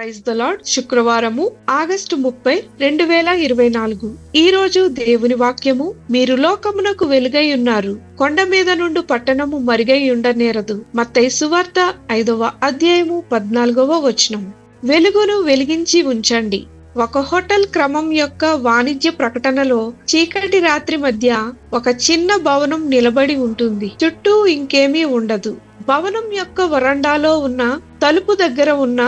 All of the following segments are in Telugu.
Praise the Lord. శుక్రవారము ఆగస్టు 30, 2024. ఈ రోజు దేవుని వాక్యము, మీరు లోకమునకు వెలుగై ఉన్నారు, కొండ మీద నుండి పట్టణము మరుగై ఉండనేరదు. మత్తయి సువార్త 5వ అధ్యాయము 14వ వచనం. వెలుగును వెలిగించి ఉంచండి. ఒక హోటల్ క్రమం యొక్క వాణిజ్య ప్రకటనలో చీకటి రాత్రి మధ్య ఒక చిన్న భవనం నిలబడి ఉంటుంది. చుట్టూ ఇంకేమీ ఉండదు. భవనం యొక్క వరండాలో ఉన్న తలుపు దగ్గర ఉన్న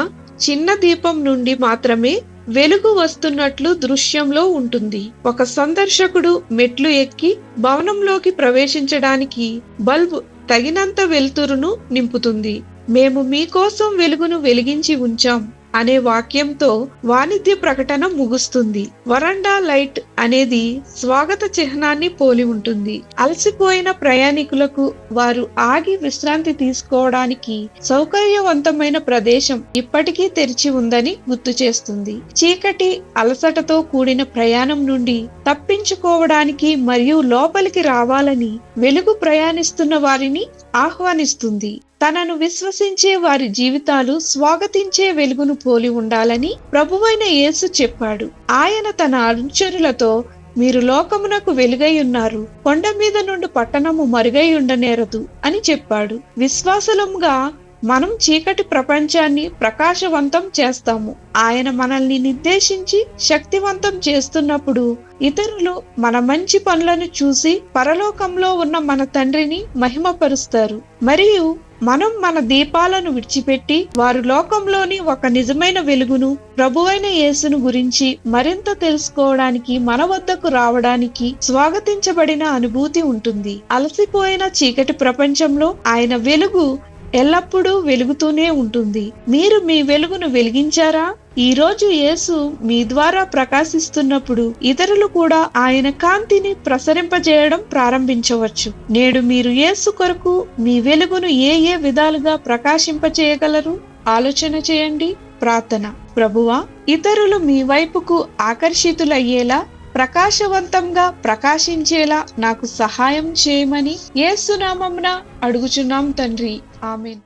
చిన్న దీపం నుండి మాత్రమే వెలుగు వస్తున్నట్లు దృశ్యంలో ఉంటుంది. ఒక సందర్శకుడు మెట్లు ఎక్కి భవనంలోకి ప్రవేశించడానికి బల్బు తగినంత వెలుతురును నింపుతుంది. మేము మీకోసం వెలుగును వెలిగించి ఉంచాం అనే వాక్యంతో వాణిజ్య ప్రకటన ముగుస్తుంది. వరండా లైట్ అనేది స్వాగత చిహ్నాన్ని పోలి ఉంటుంది. అలసిపోయిన ప్రయాణికులకు వారు ఆగి విశ్రాంతి తీసుకోవడానికి సౌకర్యవంతమైన ప్రదేశం ఇప్పటికీ తెరిచి ఉందని గుర్తు చేస్తుంది. చీకటి, అలసటతో కూడిన ప్రయాణం నుండి తప్పించుకోవడానికి మరియు లోపలికి రావాలని వెలుగు ప్రయాణిస్తున్న వారిని ఆహ్వానిస్తుంది. తనను విశ్వసించే వారి జీవితాలు స్వాగతించే వెలుగును పోలి ఉండాలని ప్రభువైన యేసు చెప్పాడు. ఆయన తన అనుచరులతో, మీరు లోకమునకు వెలుగై ఉన్నారు, కొండ మీద నుండి పట్టణము మరుగై ఉండనేరదు అని చెప్పాడు. విశ్వాసులముగా మనం చీకటి ప్రపంచాన్ని ప్రకాశవంతం చేస్తాము. ఆయన మనల్ని నిర్దేశించి శక్తివంతం చేస్తున్నప్పుడు ఇతరులు మన మంచి పనులను చూసి పరలోకంలో ఉన్న మన తండ్రిని మహిమపరుస్తారు. మరియు మనం మన దీపాలను విడిచిపెట్టి వారు లోకంలోని ఒక నిజమైన వెలుగును, ప్రభువైన యేసును గురించి మరింత తెలుసుకోవడానికి మన వద్దకు రావడానికి స్వాగతించబడిన అనుభూతి ఉంటుంది. అలసిపోయిన చీకటి ప్రపంచంలో ఆయన వెలుగు ఎల్లప్పుడూ వెలుగుతూనే ఉంటుంది. మీరు మీ వెలుగును వెలిగించారా? ఈ రోజు యేసు మీ ద్వారా ప్రకాశిస్తున్నప్పుడు ఇతరులు కూడా ఆయన కాంతిని ప్రసరింపజేయడం ప్రారంభించవచ్చు. నేడు మీరు యేసు కొరకు మీ వెలుగును ఏ ఏ విధాలుగా ప్రకాశింపచేయగలరు? ఆలోచన చేయండి. ప్రార్థన. ప్రభువా, ఇతరులు మీ వైపుకు ఆకర్షితులయ్యేలా, ప్రకాశవంతంగా ప్రకాశించేలా నాకు సహాయం చేయమని యేసు నామమున అడుగుచున్నాం తండ్రి. ఆమేన్.